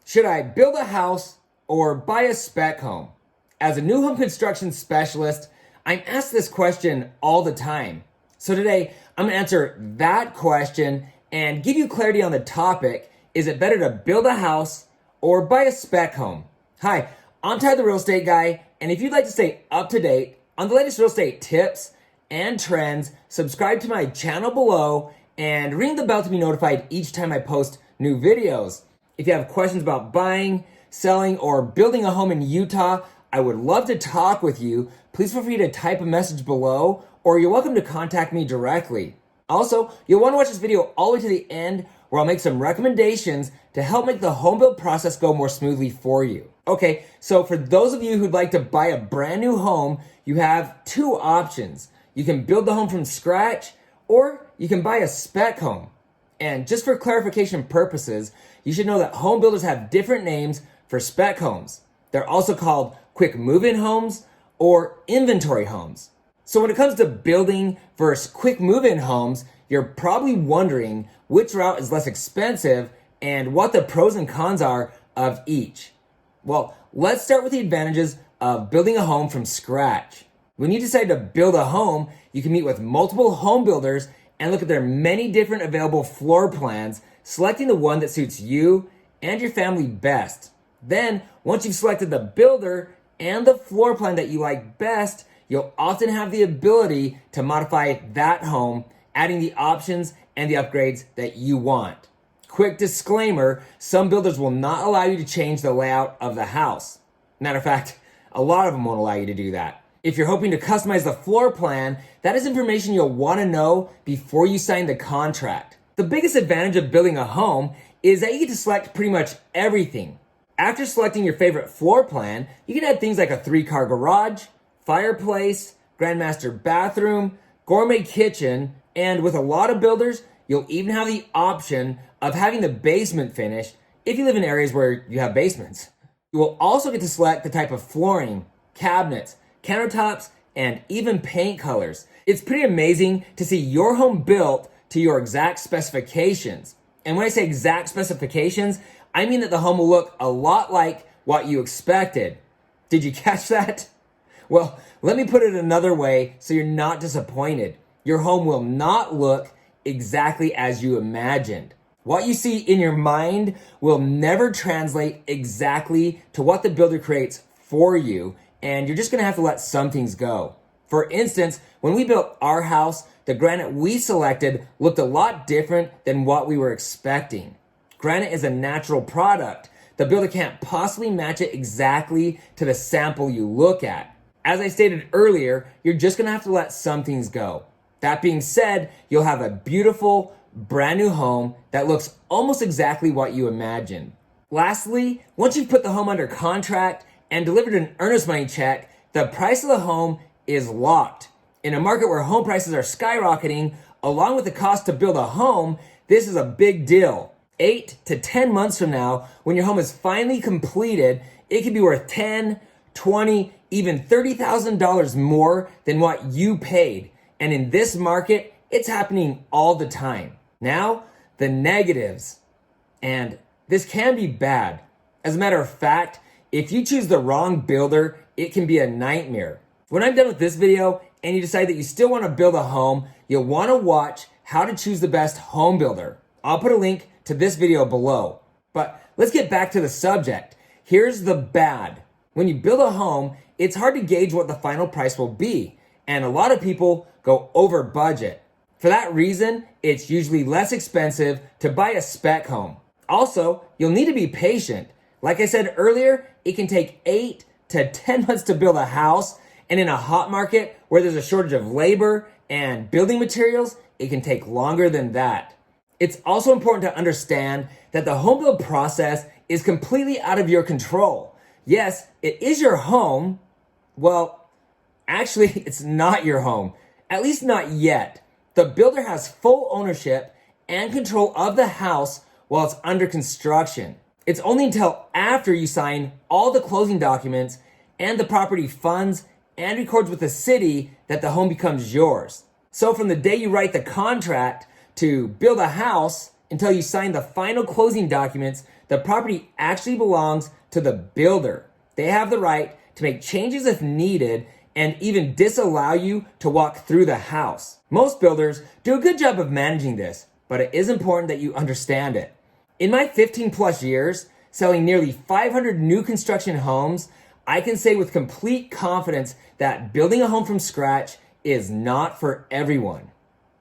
Should I build a house or buy a spec home? As a new home construction specialist, I'm asked this question all the time. So today, I'm going to answer that question and give you clarity on the topic. Is it better to build a house or buy a spec home? Hi, I'm Ty the Real Estate Guy, and if you'd like to stay up to date on the latest real estate tips and trends, subscribe to my channel below and ring the bell to be notified each time I post new videos. If you have questions about buying, selling, or building a home in Utah, I would love to talk with you. Please feel free to type a message below, or you're welcome to contact me directly. Also, you'll want to watch this video all the way to the end, where I'll make some recommendations to help make the home build process go more smoothly for you. Okay, so for those of you who'd like to buy a brand new home, you have two options. You can build the home from scratch, or you can buy a spec home. And just for clarification purposes, you should know that home builders have different names for spec homes. They're also called quick move-in homes or inventory homes. So when it comes to building versus quick move-in homes, you're probably wondering which route is less expensive and what the pros and cons are of each. Well, let's start with the advantages of building a home from scratch. When you decide to build a home, you can meet with multiple home builders and look at their many different available floor plans, selecting the one that suits you and your family best. Then, once you've selected the builder and the floor plan that you like best, you'll often have the ability to modify that home, adding the options and the upgrades that you want. Quick disclaimer, some builders will not allow you to change the layout of the house. Matter of fact, a lot of them won't allow you to do that. If you're hoping to customize the floor plan, that is information you'll want to know before you sign the contract. The biggest advantage of building a home is that you get to select pretty much everything. After selecting your favorite floor plan, you can add things like a 3-car garage, fireplace, grandmaster bathroom, gourmet kitchen, and with a lot of builders, you'll even have the option of having the basement finished if you live in areas where you have basements. You will also get to select the type of flooring, cabinets, countertops, and even paint colors. It's pretty amazing to see your home built to your exact specifications. And when I say exact specifications, I mean that the home will look a lot like what you expected. Did you catch that? Well, let me put it another way so you're not disappointed. Your home will not look exactly as you imagined. What you see in your mind will never translate exactly to what the builder creates for you, and you're just gonna have to let some things go. For instance, when we built our house, the granite we selected looked a lot different than what we were expecting. Granite is a natural product. The builder can't possibly match it exactly to the sample you look at. As I stated earlier, you're just gonna have to let some things go. That being said, you'll have a beautiful, brand new home that looks almost exactly what you imagined. Lastly, once you've put the home under contract and delivered an earnest money check, the price of the home is locked. In a market where home prices are skyrocketing, along with the cost to build a home, this is a big deal. 8 to 10 months from now, when your home is finally completed, it could be worth $10, $20, even $30,000 more than what you paid. And in this market, it's happening all the time. Now, the negatives. And this can be bad. As a matter of fact, if you choose the wrong builder, it can be a nightmare. When I'm done with this video and you decide that you still want to build a home, you'll want to watch how to choose the best home builder. I'll put a link to this video below. But let's get back to the subject. Here's the bad. When you build a home, it's hard to gauge what the final price will be, and a lot of people go over budget. For that reason, it's usually less expensive to buy a spec home. Also, you'll need to be patient. Like I said earlier, it can take 8 to 10 months to build a house, and in a hot market where there's a shortage of labor and building materials, it can take longer than that. It's also important to understand that the home build process is completely out of your control. Yes, it is your home. Well, actually, it's not your home, at least not yet. The builder has full ownership and control of the house while it's under construction. It's only until after you sign all the closing documents and the property funds and records with the city that the home becomes yours. So from the day you write the contract to build a house until you sign the final closing documents, the property actually belongs to the builder. They have the right to make changes if needed and even disallow you to walk through the house. Most builders do a good job of managing this, but it is important that you understand it. In my 15 plus years, selling nearly 500 new construction homes, I can say with complete confidence that building a home from scratch is not for everyone.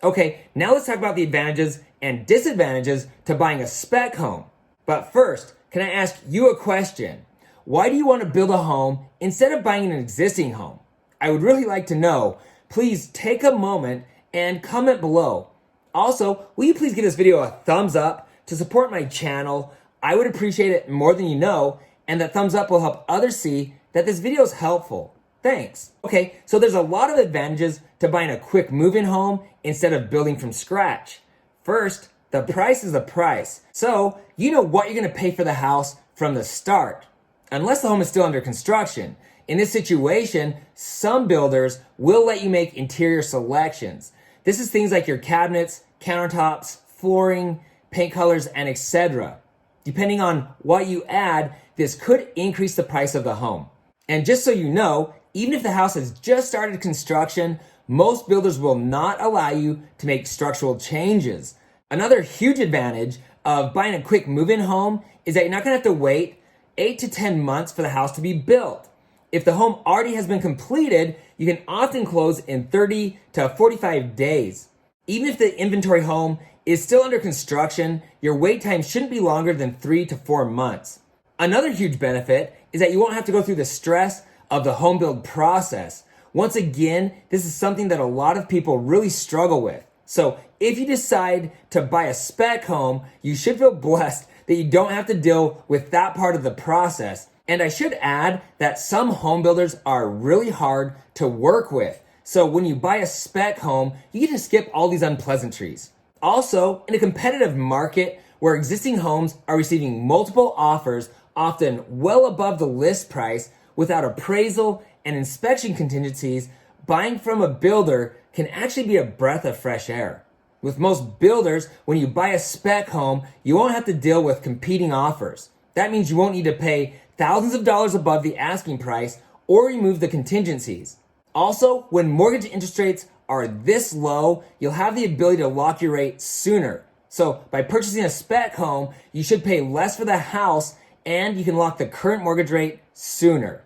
Okay, now let's talk about the advantages and disadvantages to buying a spec home. But first, can I ask you a question? Why do you want to build a home instead of buying an existing home? I would really like to know. Please take a moment and comment below. Also, will you please give this video a thumbs up to support my channel? I would appreciate it more than you know, and that thumbs up will help others see that this video is helpful. Thanks. Okay, so there's a lot of advantages to buying a quick move-in home instead of building from scratch. First, the price is the price. So you know what you're gonna pay for the house from the start, unless the home is still under construction. In this situation, some builders will let you make interior selections. This is things like your cabinets, countertops, flooring, paint colors, and etc. Depending on what you add, this could increase the price of the home. And just so you know, even if the house has just started construction, most builders will not allow you to make structural changes. Another huge advantage of buying a quick move-in home is that you're not gonna have to wait 8 to 10 months for the house to be built. If the home already has been completed, you can often close in 30 to 45 days. Even if the inventory home is still under construction, your wait time shouldn't be longer than 3 to 4 months. Another huge benefit is that you won't have to go through the stress of the home build process. Once again, this is something that a lot of people really struggle with. So if you decide to buy a spec home, you should feel blessed that you don't have to deal with that part of the process. And I should add that some home builders are really hard to work with. So when you buy a spec home, you get to skip all these unpleasantries. Also, in a competitive market where existing homes are receiving multiple offers, often well above the list price, without appraisal and inspection contingencies, buying from a builder can actually be a breath of fresh air. With most builders, when you buy a spec home, you won't have to deal with competing offers. That means you won't need to pay thousands of dollars above the asking price or remove the contingencies. Also, when mortgage interest rates are this low, you'll have the ability to lock your rate sooner. So by purchasing a spec home, you should pay less for the house and you can lock the current mortgage rate sooner.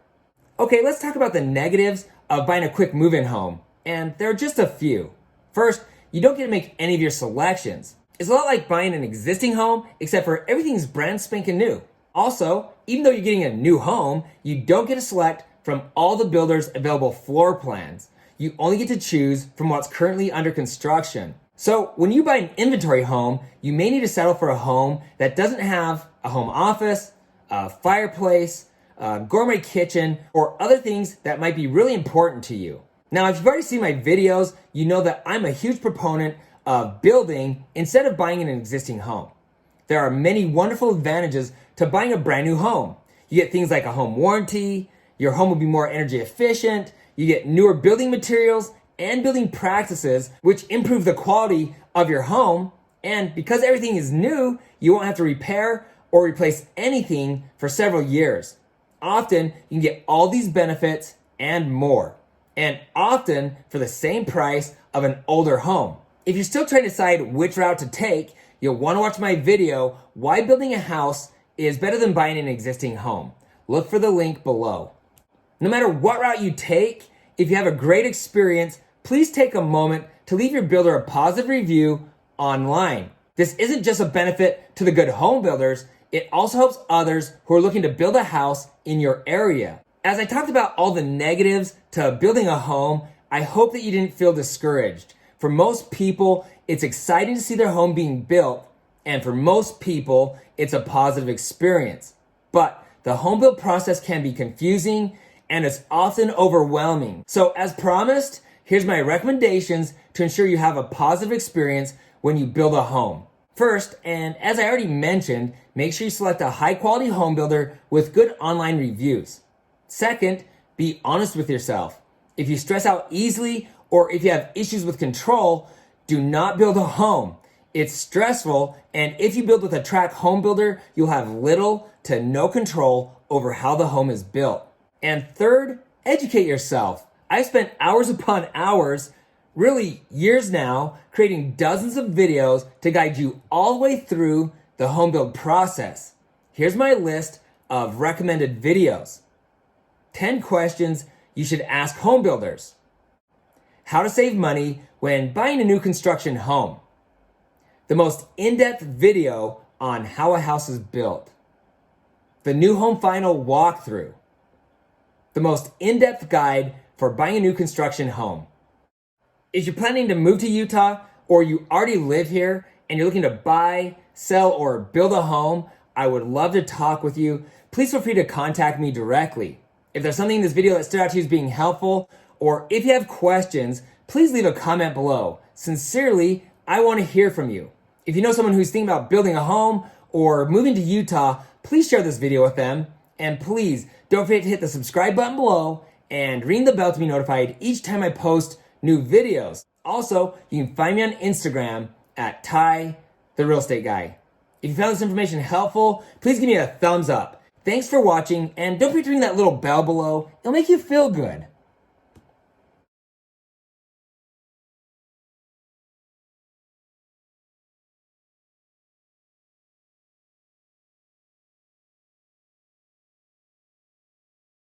Okay, let's talk about the negatives of buying a quick move-in home. And there are just a few. First, you don't get to make any of your selections. It's a lot like buying an existing home, except for everything's brand spanking new. Also, even though you're getting a new home, you don't get to select from all the builders' available floor plans. You only get to choose from what's currently under construction. So when you buy an inventory home, you may need to settle for a home that doesn't have a home office, a fireplace, a gourmet kitchen, or other things that might be really important to you. Now, if you've already seen my videos, you know that I'm a huge proponent of building instead of buying an existing home. There are many wonderful advantages to buying a brand new home. You get things like a home warranty, your home will be more energy efficient, you get newer building materials and building practices which improve the quality of your home, and because everything is new, you won't have to repair or replace anything for several years. Often, you can get all these benefits and more, and often for the same price of an older home. If you're still trying to decide which route to take, you'll want to watch my video, Why Building a House is Better Than Buying an Existing Home. Look for the link below. No matter what route you take, if you have a great experience, please take a moment to leave your builder a positive review online. This isn't just a benefit to the good home builders, it also helps others who are looking to build a house in your area. As I talked about all the negatives to building a home, I hope that you didn't feel discouraged. For most people, it's exciting to see their home being built, and for most people, it's a positive experience. But the home build process can be confusing and it's often overwhelming. So as promised, here's my recommendations to ensure you have a positive experience when you build a home. First, and as I already mentioned, make sure you select a high quality home builder with good online reviews. Second, be honest with yourself. If you stress out easily or if you have issues with control, do not build a home. It's stressful, and if you build with a track home builder, you'll have little to no control over how the home is built. And third, educate yourself. I've spent hours upon hours, really years now, creating dozens of videos to guide you all the way through the home build process. Here's my list of recommended videos. 10 questions you should ask home builders. How to save money when buying a new construction home. The most in-depth video on how a house is built. The new home final walkthrough. The most in-depth guide for buying a new construction home. If you're planning to move to Utah or you already live here and you're looking to buy, sell, or build a home, I would love to talk with you. Please feel free to contact me directly. If there's something in this video that stood out to you as being helpful, or if you have questions, please leave a comment below. Sincerely, I want to hear from you. If you know someone who's thinking about building a home or moving to Utah, please share this video with them. And please don't forget to hit the subscribe button below and ring the bell to be notified each time I post new videos. Also, you can find me on Instagram at Ty, the Real Estate Guy. If you found this information helpful, please give me a thumbs up. Thanks for watching, and don't forget to ring that little bell below. It'll make you feel good.